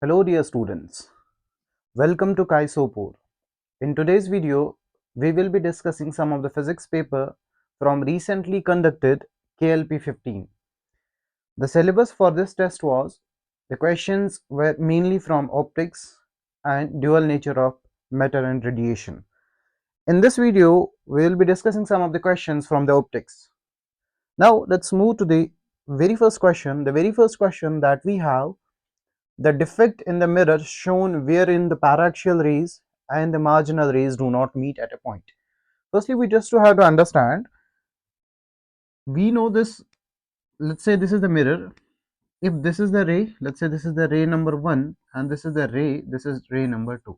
Hello dear students, welcome to Kai Sopur. In today's video, we will be discussing some of the physics paper from recently conducted KLP 15. The syllabus for this test was, the questions were mainly from optics and dual nature of matter and radiation. In this video, we will be discussing some of the questions from the optics. Now let's move to the very first question. The very first question that we have, the defect in the mirror shown wherein the paraxial rays and the marginal rays do not meet at a point. Firstly, we just have to understand, we know this, let's say this is the mirror. If this is the ray, let's say this is the ray number 1 and this is the ray, this is ray number 2.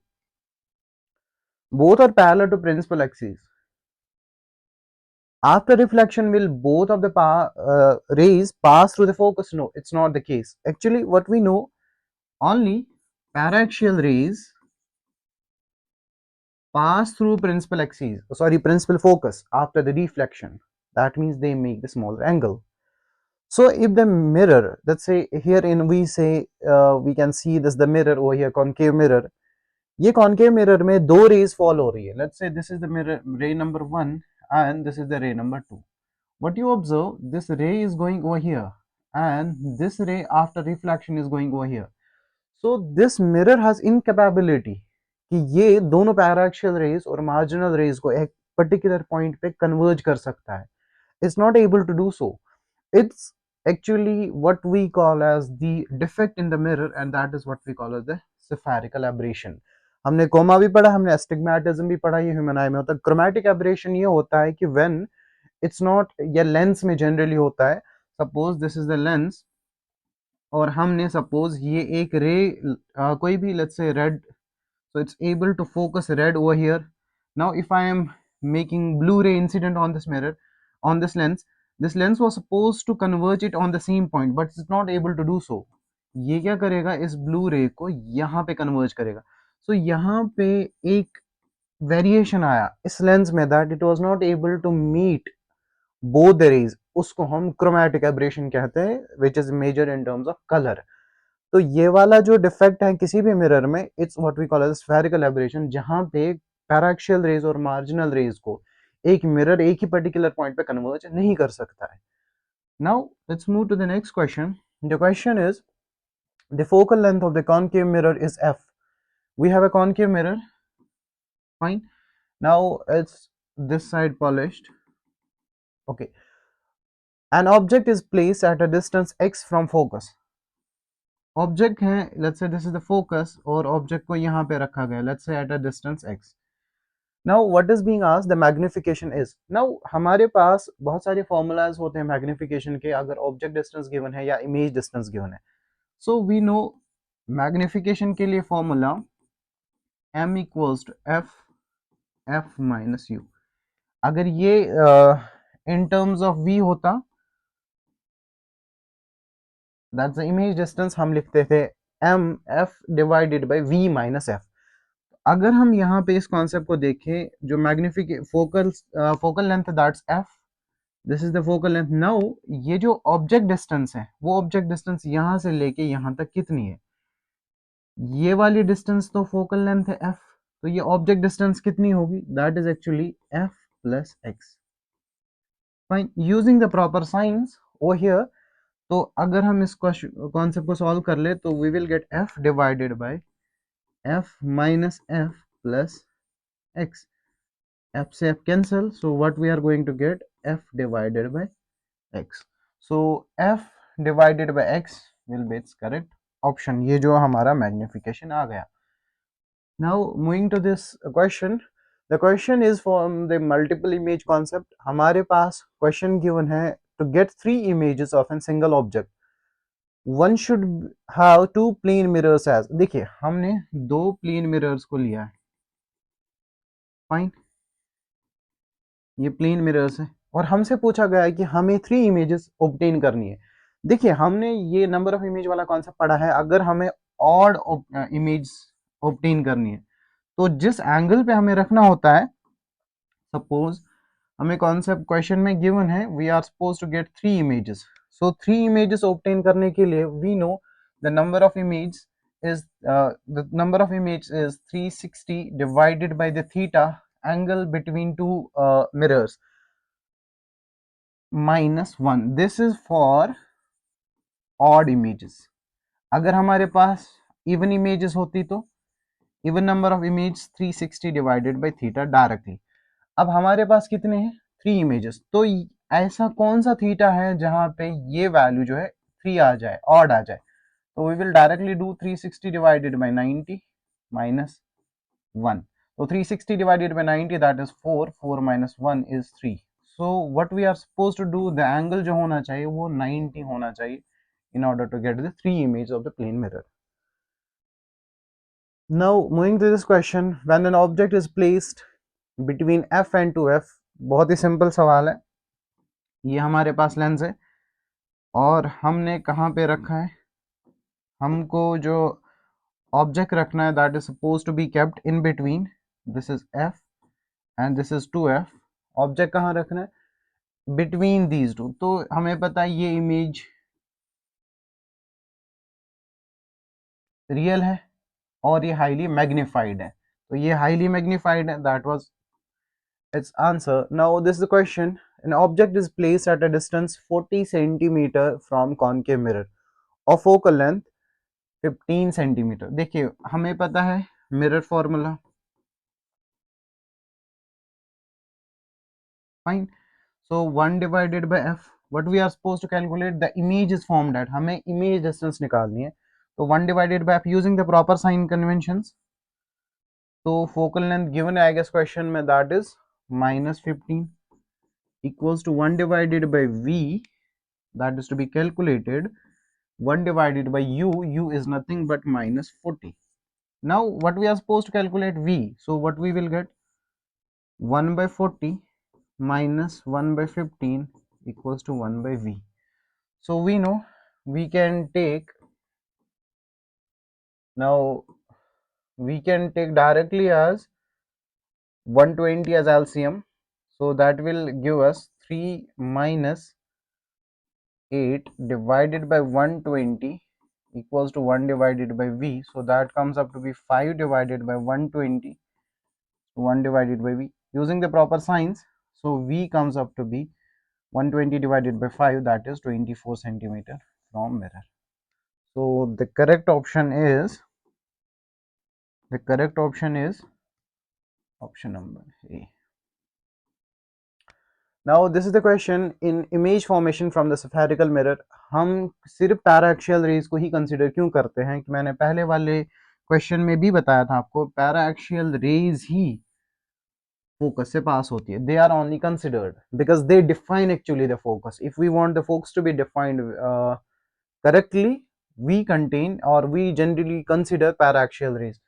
Both are parallel to principal axis. After reflection, will both of the rays pass through the focus? No, it's not the case. Actually, what we know, only paraxial rays pass through principal axis, principal focus after the deflection. That means they make the smaller angle. So if the mirror, let's say here in we say we can see this the mirror over here, concave mirror. ये concave mirror में दो rays fall हो रही है. Let's say this is the mirror ray number 1 and this is the ray number 2. What you observe, this ray is going over here and this ray after reflection is going over here. So this mirror has incapability कि ये दोनों paraxial rays और marginal rays को एक particular point पे converge कर सकता है. It's not able to do so. It's actually what we call as the defect in the mirror, and that is what we call as the spherical aberration. हमने coma भी पढ़ा, हमने astigmatism भी पढ़ा, ये ह्यूमन आई में होता है. क्रोमैटिक एब्रेशन ये होता है कि when it's not, ये लेंस में जनरली होता है. Suppose this is the lens और हमने सपोज ये एक रे कोई भी let's say red, so it's able to focus red over here. Now if I am making blue ray incident on this mirror, on this lens was supposed to converge it on the same point but it's not able to do so. ये क्या करेगा, इस blue रे को यहाँ पे converge करेगा. सो यहाँ पे एक वेरिएशन आया इस लेंस में, that it was not able to meet both the rays. उसको हम क्रोमैटिक एब्रेशन कहते हैं, which is major in terms of colour. तो ये वाला जो डिफेक्ट है किसी भी मिरर में, it's what we call as spherical aberration, जहां पे पैराक्सियल रेज और मार्जिनल रेज को एक मिरर एक ही पर्टिकुलर पॉइंट पे कन्वर्ज नहीं कर सकता है. Now let's move to the next question. The question is, the focal length of the concave mirror is f. we have a concave mirror, fine. Now it's this side polished, okay. An object is placed at a distance x from focus. Object है, let's say this is the focus और object को यहाँ पे रखा गया, let's say at a distance x. Now what is being asked, the magnification is. Now हमारे पास बहुत सारे फॉर्मूलाज होते हैं मैग्निफिकेशन के, अगर ऑब्जेक्ट डिस्टेंस गिवन है या इमेज डिस्टेंस गिवन है. सो वी नो मैग्निफिकेशन के लिए formula m equals to f minus u. अगर ये इन टर्म्स ऑफ v होता, दैट्स द इमेज डिस्टेंस, हम लिखते थे m f divided by v minus f. अगर हम यहाँ पे इस कॉन्सेप्ट को देखें, जो मैग्निफिक focal length that's f, this is the focal length. Now ये जो ऑब्जेक्ट डिस्टेंस है, वो ऑब्जेक्ट डिस्टेंस यहाँ से लेके यहाँ तक कितनी है, ये वाली डिस्टेंस तो फोकल लेंथ है f, तो ये ऑब्जेक्ट डिस्टेंस कितनी होगी, that is actually f plus x. Fine, using the proper science over here. तो अगर हम इस कॉन्सेप्ट को सॉल्व कर ले तो we will get f divided by f minus f plus x. f से f cancel, so what we are going to get, f divided by x. So f divided by x will be its correct option. ये जो हमारा magnification आ गया. Now moving to this question. The question is from the multiple image concept. हमारे पास question given है, to get 3 images of a single object, one should have 2 plane mirrors as. देखिए हमने 2 plane mirrors को लिया है, fine, ये plane mirrors है, और हमसे पूछा गया है कि हमें 3 इमेजेस ऑब्टेन करनी है. देखिए हमने ये नंबर ऑफ इमेज वाला कॉन्सेप्ट पढ़ा है. अगर हमें ऑड इमेज ऑब्टेन करनी है तो जिस एंगल पे हमें रखना होता है, सपोज हमें कॉन्सेप्ट क्वेश्चन में गिवन है, we are suppose to get 3 images. So 3 images obtain करने के लिए we know the number of image is the number of images is 360 divided by the theta angle between two mirrors -1. This is for odd images. अगर हमारे पास even images होती तो even number of images 360 divided by theta directly. अब हमारे पास कितने हैं 3 images, तो ऐसा कौन सा थीटा है जहां पे ये वैल्यू जो है 3 आ जाए, ऑड आ जाए, तो we will directly do 360 divided by 90 minus 1. So 360 divided by 90, that is 4. 4 minus 1 is 3. So what we are supposed to do, the angle जो होना चाहिए वो 90 होना चाहिए in order to get the 3 images of the plane mirror. Now moving to this question, when an object is placed between f and 2f, बहुत ही simple सवाल है. ये हमारे पास लेंस है और हमने कहाँ पे रखा है, हमको जो ऑब्जेक्ट रखना है that is supposed to be kept in between, this is f and this is 2f. Object कहाँ रखना है, बिटवीन दीज टू. तो हमें पता है ये इमेज रियल है और ये हाईली मैग्नीफाइड है, तो ये हाईली मैग्नीफाइड है, that was its answer. Now this is the question. An object is placed at a distance 40 centimeter from concave mirror of focal length 15 centimeter. देखिए हमें पता है mirror formula, fine. So 1 divided by f, what we are supposed to calculate, the image is formed at, हमें image distance निकालनी है, तो 1 divided by f using the proper sign conventions. तो focal length given है I guess question में, that is -15 equals to 1 divided by v, that is to be calculated 1 divided by u is nothing but -40. Now what we are supposed to calculate v, so what we will get, 1 by 40 minus 1 by 15 equals to 1 by v. So we know we can take, now we can take directly as 120 as LCM, so that will give us 3 minus 8 divided by 120 equals to 1 divided by v, so that comes up to be 5 divided by 120, 1 divided by v using the proper signs. So v comes up to be 120 divided by 5, that is 24 centimeter from mirror. So the correct option is option number A. Now this is the question. In image formation from the spherical mirror, हम सिर्फ paraxial raise को ही consider क्यों करते हैं, कि मैंने पहले वाले क्वेश्चन में भी बताया था आपको, पैराएक्सियल रेज ही फोकस से पास होती है. They are only considered because they define actually the focus. If we want the focus to be defined correctly, we contain or we generally consider paraxial rays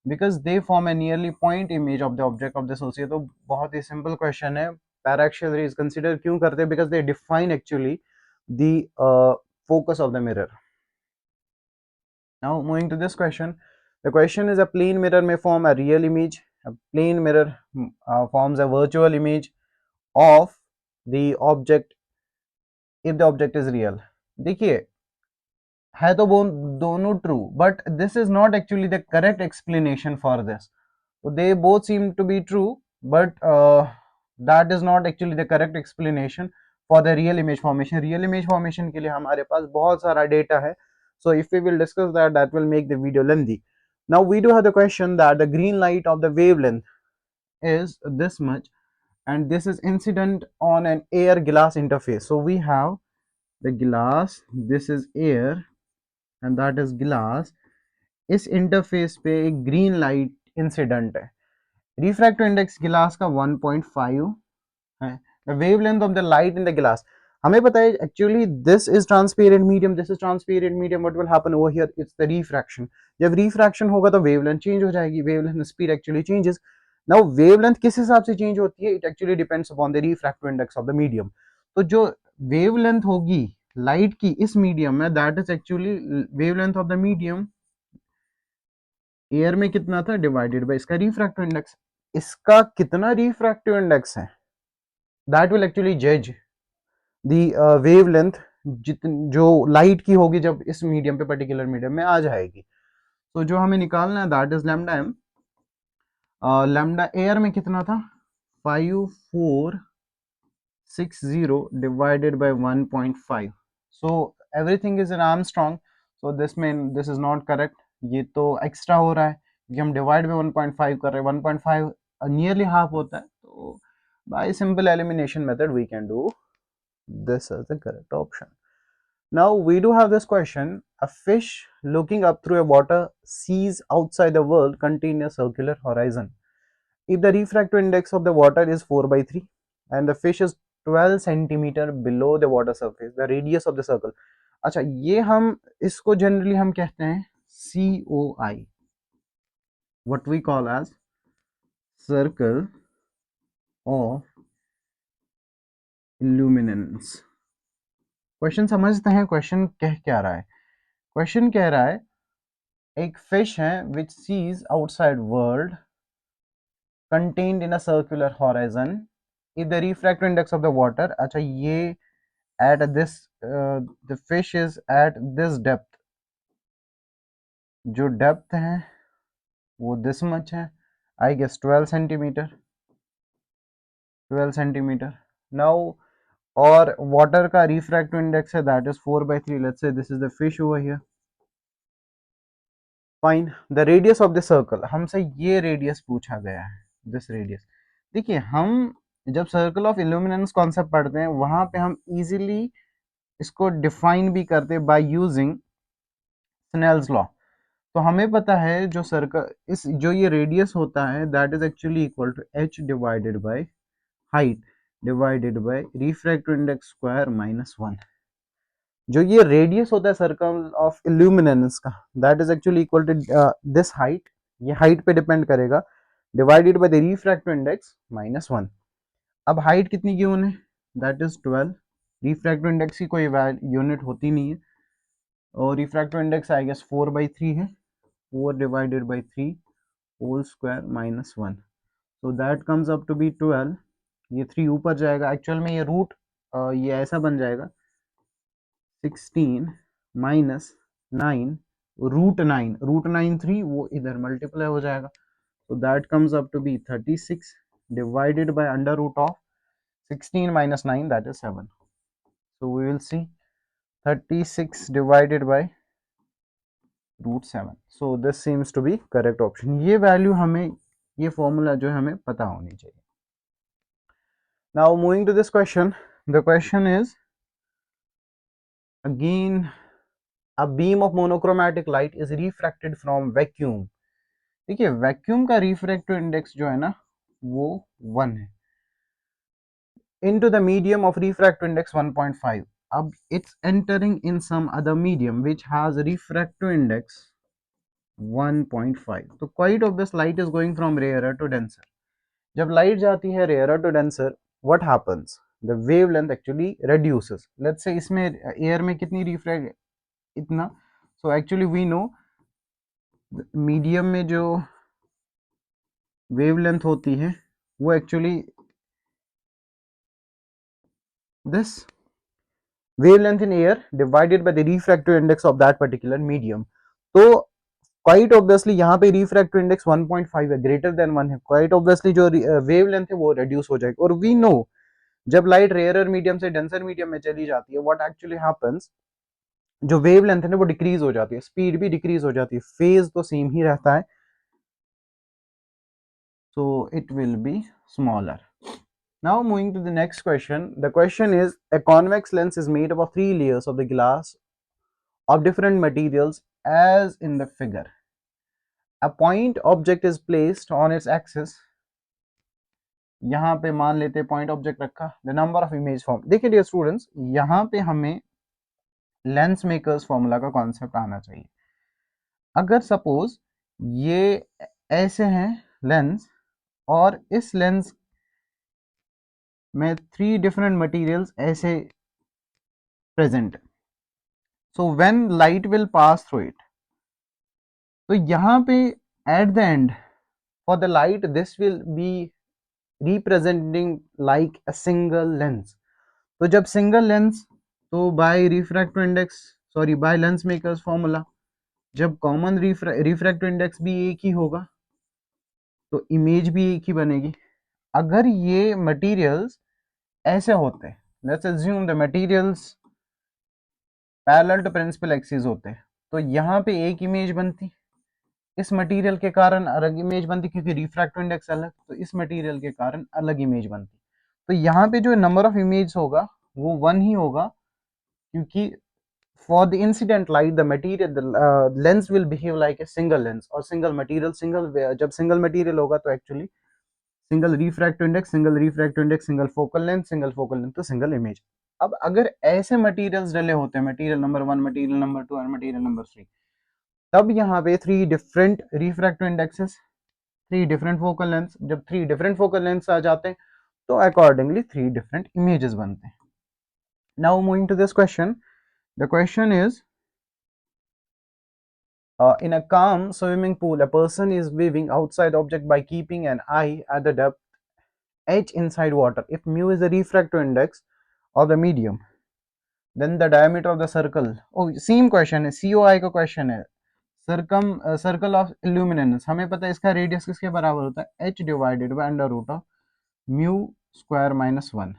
because they form a nearly point image of the object of the associate. तो बहुत ही simple question है, paraxial rays consider क्यों करते हैं, because they define actually the focus of the mirror. Now moving to this question, the question is, a plane mirror may form a real image, a plane mirror forms a virtual image of the object if the object is real. देखिए है तो वो दोनों true, but this is not actually the correct explanation for this. They both seem to be true, but that is not actually the correct explanation for the real image formation. Real image formation के लिए हमारे पास बहुत सारा data है, so if we will discuss that, that will make the video lengthy. Now we do have the question that the green light of the wavelength is this much and this is incident on an air glass interface. So we have the glass, this is air and that is glass. इस interface पे एक green light incident है. Refractive index गिलास का 1.5 है. The wavelength of the light in the गिलास, हमें पता है actually this is transparent medium, this is transparent medium. What will happen over here, it's the refraction. जब रिफ्रैक्शन होगा तो वेवलेंथ चेंज हो जाएगी, wavelength speed actually changes. Now wavelength किस हिसाब से चेंज होती है, it actually depends upon the refractive index of the medium. तो जो वेवलेंथ होगी लाइट की इस मीडियम में, that is actually wavelength of the medium air में कितना था डिवाइडेड बाय इसका रिफ्रैक्टिव इंडेक्स. इसका कितना रिफ्रैक्टिव इंडेक्स है, दैट विल एक्चुअली जज दी वेवलेंथ जो लाइट की होगी जब इस मीडियम पे पर्टिकुलर मीडियम में आ जाएगी. तो जो हमें निकालना है that is lambda m. Lambda air में कितना था, 5460 divided by 1.5. So everything is in Armstrong, so this is not correct, ये तो एक्स्ट्रा हो रहा है क्योंकि हम डिवाइड में 1.5 कर रहे हैं, 1.5 नियरली हाफ होता है, तो by simple elimination method we can do this as the correct option. Now we do have this question: a fish looking up through a water sees outside the world contain a circular horizon. If the refractive index of the water is 4 by 3 and the fish is 12 centimeter below the water surface, the radius of the circle. अच्छा, ये हम इसको generally हम कहते हैं COI, what we call as circle of illuminance. Question समझते हैं question कह क्या रहा है। क्वेश्चन कह रहा है एक फिश है which sees outside world contained in a circular horizon if the refractive index of the water, अच्छा ये at this the fish is at this depth, जो डेप्थ है वो this much है, I guess 12 centimetre, 12 centimetre. Now और water का refractive index है that is 4/3, let's say this is the fish over here. Fine the radius of the circle, हमसे ये radius पूछा गया है, दिस रेडियस। देखिए हम जब सर्कल ऑफ इल्यूमिनेंस कॉन्सेप्ट पढ़ते हैं वहां पे हम इजीली इसको डिफाइन भी करते हैं बाय यूजिंग स्नेल्स लॉ। तो हमें पता है जो सर्कल इस जो ये रेडियस होता है that is actually equal to h divided by height divided by refractive index square minus 1। जो ये रेडियस होता है सर्कल ऑफ इल्यूमिनेंस का that is actually equal to this height, ये हाइट पे डिपेंड करेगा, divided by the refractive index minus 1। अब height कितनी गिवन है दैट इज 12, रिफ्रैक्टिव इंडेक्स की कोई यूनिट होती नहीं है और रिफ्रैक्टिव इंडेक्स आई गेस 4/3 है, 4 divided by 3 whole square minus 1, so that comes up to be 12। ये 3 ऊपर जाएगा, एक्चुअल में ये रूट ये ऐसा बन जाएगा 16 माइनस 9 रूट 9, रूट 9 3 वो इधर मल्टीप्लाई हो जाएगा, so that comes up to be 36 divided by under root of 16 minus 9 that is 7, so we will see 36 divided by √7, so this seems to be correct option। ये value हमें, ये formula जो है हमें पता होनी चाहिए। Now moving to this question, the question is again a beam of monochromatic light is refracted from vacuum। देखिए वैक्यूम का रिफ्रैक्टिव इंडेक्स जो है ना वो 1 है, into the medium of refractive index 1.5, अब it's entering in some other medium which has a refractive index 1.5, तो quite obvious light is going from rarer to denser। जब लाइट जाती है rarer to denser what happens, the wavelength actually reduces. Let's say इसमें air में कितनी refract इतना, so actually we know medium में जो वेवलेंथ होती है वो actually this wavelength in air divided by the refractive index of that particular medium। तो क्वाइट ऑब्वियसली यहाँ पे रिफ्रैक्टिव इंडेक्स 1.5 है, ग्रेटर देन 1 है, क्वाइट ऑब्वियसली जो वेवलेंथ है वो रिड्यूस हो जाएगी। और वी नो जब लाइट रेयरर मीडियम से डेंसर मीडियम में चली जाती है व्हाट एक्चुअली हैपेंस, जो वेवलेंथ है ना वो डिक्रीज हो जाती है, स्पीड भी डिक्रीज हो जाती है, फेज तो सेम ही रहता है, so it will be smaller। Now moving to the next question, the question is a convex lens is made up of 3 layers of the glass of different materials as in the figure। A point object is placed on its axis, यहाँ पे मान लेते हैं point object रखा, the number of image form. देखिए dear students यहाँ पे हमें लेंस मेकर्स फॉर्मूला का कॉन्सेप्ट आना चाहिए। अगर सपोज ये ऐसे हैं लेंस और इस लेंस में 3 डिफरेंट मटेरियल्स ऐसे प्रेजेंट, so when light will pass through it, तो यहाँ पे at the end for the light this will be representing like a single lens. तो जब सिंगल लेंस, तो by refractive index sorry by lens makers formula जब common refractive index भी एक ही होगा तो इमेज भी एक ही बनेगी। अगर ये मटेरियल्स ऐसे होते, let's assume the materials parallel to principal axis होते, तो यहाँ पे एक इमेज बनती, इस मटेरियल के कारण अलग इमेज बनती क्योंकि रिफ्रैक्टिव इंडेक्स अलग, तो इस मटेरियल के कारण अलग इमेज बनती। तो यहाँ पे जो नंबर ऑफ इमेज होगा वो वन ही होगा, क्योंकि for the incident light the material lens will behave like a single lens, और सिंगल मटेरियल सिंगल, जब सिंगल मटेरियल होगा तो actually single refractive index, single focal length तो सिंगल इमेज। अब अगर ऐसे मटेरियल्स डले होते हैं, मटेरियल नंबर 1, मटेरियल नंबर 2 और मटेरियल नंबर 3, तब यहाँ पे 3 different refractive indexes, 3 different focal lengths, जब 3 डिफरेंट फोकल लेंथ्स आ जाते हैं तो अकॉर्डिंगली 3 डिफरेंट इमेजेस बनते हैं। Now moving to this question, the question is in a calm swimming pool, a person is waving outside object by keeping an eye at the depth h inside water. If mu is the refractive index of the medium, then the diameter of the circle, oh same question है, COI का question है, circle of illuminance, हमें पता है इसका radius किसके बराबर होता है, h divided by under root of mu square minus 1।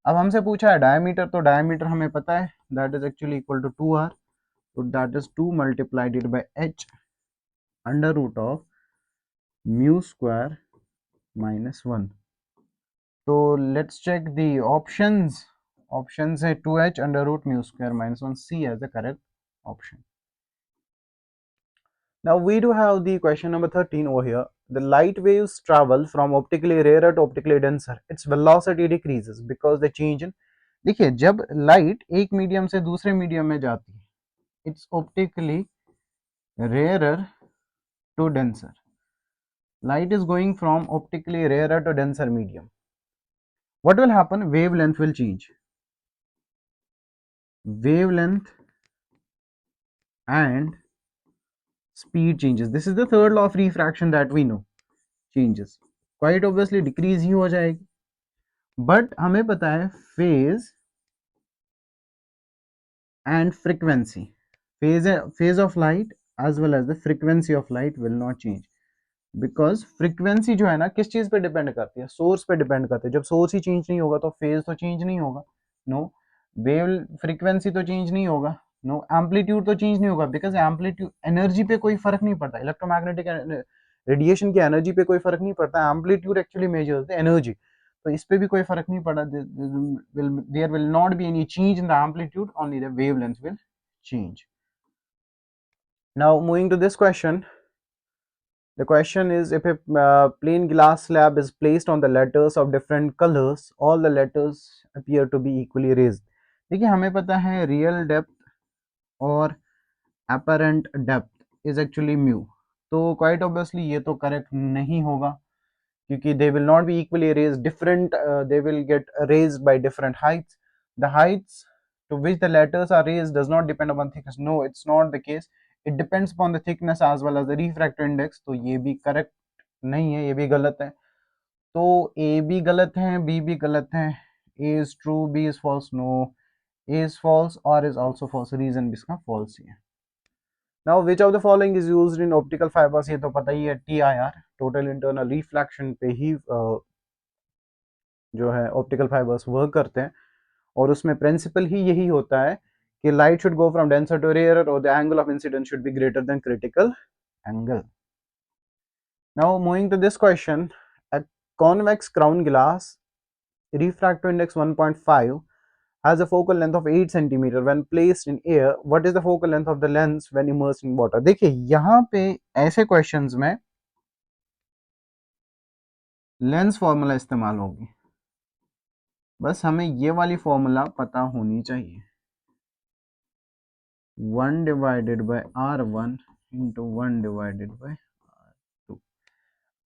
अब हमसे पूछा है डायमीटर, तो डायमीटर हमें पता है that is actually equal to 2r, तो that is 2 multiplied by h under root of mu square minus 1। तो let's check the options, options है 2h under root mu square minus 1, C as the correct option. Now we do have the question number 13 over here. The light waves travel from optically rarer to optically denser. Its velocity decreases because they change in, देखिए जब light एक medium से दूसरे medium में जाती है, it's optically rarer to denser, light is going from optically rarer to denser medium. What will happen? Wavelength will change. Wavelength and speed changes. This is the third law of refraction that we know. Changes. Quite obviously decrease ही हो जाएगी. But हमें पता है phase and frequency. Phase of light as well as the frequency of light will not change. Because frequency जो है ना किस चीज पे डिपेंड करती है, सोर्स पे डिपेंड करती है। जब सोर्स ही चेंज नहीं होगा तो फेज तो चेंज नहीं होगा, नो। वेव फ्रीक्वेंसी तो चेंज नहीं होगा, नो। एम्पलीट्यूड तो चेंज नहीं होगा, बिकॉज एम्पलीट्यूड एनर्जी पे कोई फर्क नहीं पड़ता, इलेक्ट्रोमैग्नेटिक रेडिएशन की एनर्जी पे कोई फर्क नहीं पड़ता, एम्पलीट्यूड एक्चुअली मेजर होता है एनर्जी, तो इस पे भी कोई फर्क नहीं पड़ा। There will not be any change in the amplitude, only the wavelength will change. Now moving to this question, the question is, if a plain glass slab is placed on the letters of different colors, all the letters appear to be equally raised. देखिए हमें पता है real depth और apparent depth is actually mu, तो quite obviously ये तो correct नहीं होगा, क्योंकि they will not be equally raised, different they will get raised by different heights. The heights to which the letters are raised does not depend upon thickness. No, it's not the case. It depends upon the thickness as well as the refractive index. तो ये भी correct नहीं है, ये भी गलत है। तो ए भी गलत है, बी भी गलत है। A is true, B is false, no, A is false और इज ऑल्सो फॉल्स, रीजन भी इसका फॉल्स ही है। Now which of the following is used in optical fibres, ये तो पता ही है, TIR, टोटल इंटरनल रिफ्लेक्शन पे ही जो है ऑप्टिकल फाइबर्स वर्क करते हैं, और उसमें प्रिंसिपल ही यही होता है कि light should go from denser to rare, और the angle of incidence should be greater than critical angle. Now moving to this question, a convex crown glass refractive index 1.5 has a focal length of 8 centimeter when placed in air. What is the focal length of the lens when immersed in water? देखिए यहाँ पे ऐसे questions में lens formula इस्तेमाल होगी, बस हमें ये वाली फॉर्मूला पता होनी चाहिए, 1 divided by R1 into 1 divided by R2।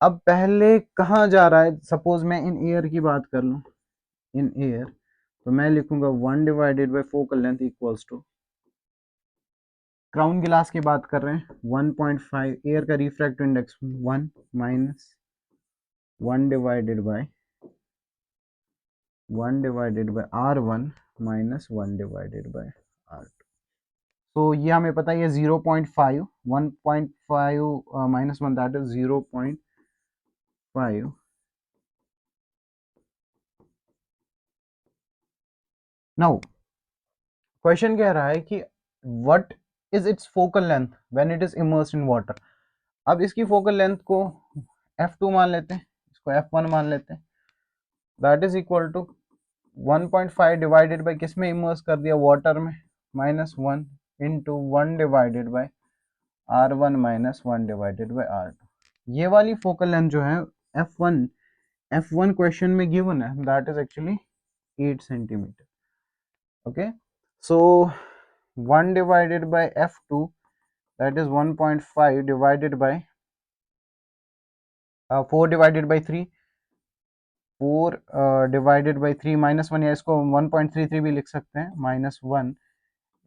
अब पहले कहाँ जा रहा है, सपोज मैं इन एयर की बात कर लूँ, इन एयर, तो मैं लिखूंगा 1 divided by focal length equals to, crown glass की बात कर रहे हैं 1.5, एयर का refractive index 1 minus 1 divided by R1 minus 1 divided by R2। तो ये हमें पता है ये 0.5, 1.5 minus one, that is 0.5. Now question कह रहा है कि what is its focal length when it is immersed in water. अब इसकी फोकल लेंथ को f2 मान लेते हैं, इसको f1 मान लेते हैं. That is equal to 1.5 divided by किस में इमर्स कर दिया, वाटर में, -1 into 1 divided by r1 minus 1 divided by r2. ये वाली फोकल लेंथ जो है f1, f1 क्वेश्चन में गिवन है, that is actually 8 centimetre. Okay, so 1 divided by f2, that is 1.5 divided by 4 divided by 3, 4 divided by 3 -1, या इसको 1.33 भी लिख सकते हैं, -1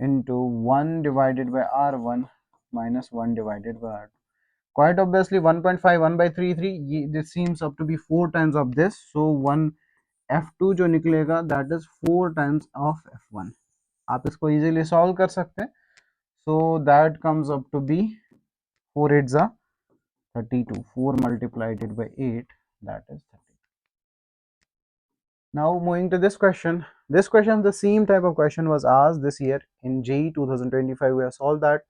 into 1 divided by r1 minus 1 divided by r2. Quite obviously 1.5 1 by 3, this seems up to be 4 times of this, so 1 f2 जो निकलेगा that is 4 times of f1. आप इसको easily solve कर सकते हैं. So that comes up to be 4 8s are 32. 4 multiplied it by 8, that is 32. Now moving to this question. This question, the same type of question was asked this year in JEE 2025. We have solved that.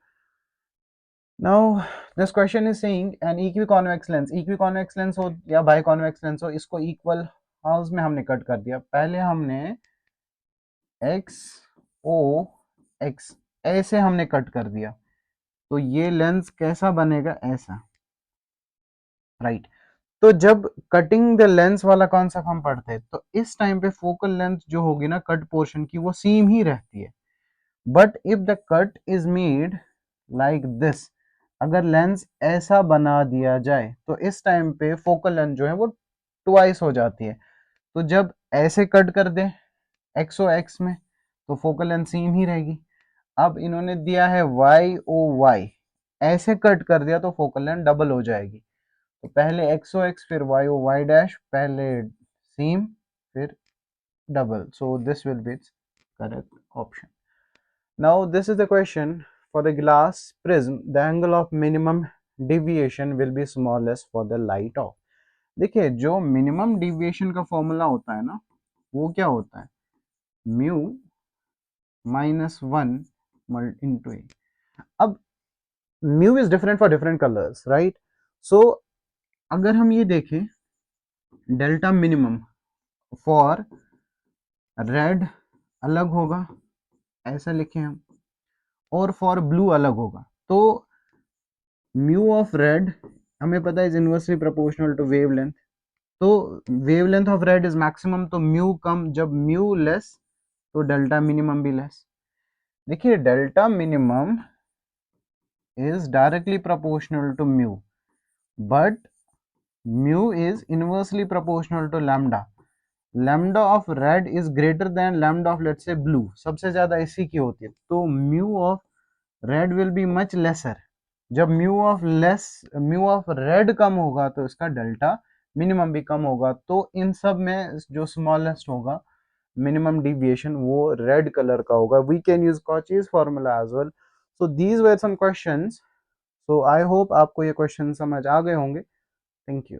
Now this question is saying an equiconvex lens. Equiconvex lens हो या biconvex lens हो, इसको equal house में हमने cut कर दिया. पहले हमने x o x ऐसे हमने कट कर दिया, तो ये लेंस कैसा बनेगा, ऐसा, राइट. तो जब कटिंग द लेंस वाला कॉन्सेप्ट हम पढ़ते हैं, तो इस टाइम पे फोकल लेंथ जो होगी ना कट पोर्शन की, वो सेम ही रहती है. But if the cut is made like this, अगर लेंस ऐसा बना दिया जाए, तो इस टाइम पे फोकल लेंथ जो है वो ट्वाइस हो जाती है. तो जब ऐसे कट कर दे एक्सो एक्स में, तो फोकल लेंथ सेम ही रहेगी. अब इन्होंने दिया है वाई ओ वाई, ऐसे कट कर दिया तो फोकल लेंथ डबल हो जाएगी. तो पहले एक्स ओ एक्स, फिर वाई ओ वाई डैश, पहले सेम फिर double. So this will B it's correct option. Now this is the question. For the glass prism the angle of minimum deviation will be smallest for the light of. देखिए, जो minimum deviation का formula होता है ना, वो क्या होता है, म्यू -1 इंटू ए. अब mu is different for different colours, right. So अगर हम ये देखें, डेल्टा मिनिमम फॉर रेड अलग होगा, ऐसा लिखें हम, और फॉर ब्लू अलग होगा. तो म्यू ऑफ रेड हमें पता है is inversely proportional to wavelength. तो wavelength of red is maximum, तो म्यू कम, जब म्यू लेस तो डेल्टा मिनिमम भी लेस. देखिए, delta minimum is directly proportional to mu, but mu is inversely proportional to lambda. Lambda of red is greater than lambda of let's say blue. सबसे ज्यादा इसी की होती है, तो mu of red will be much lesser. जब mu of red कम होगा, तो इसका डेल्टा मिनिमम भी कम होगा. तो इन सब में जो स्मॉलेस्ट होगा मिनिमम डिविएशन, वो रेड कलर का होगा. We can use Cauchy's formula as well. So these were some questions. So I hope आपको ये क्वेश्चन समझ आ गए होंगे. Thank you.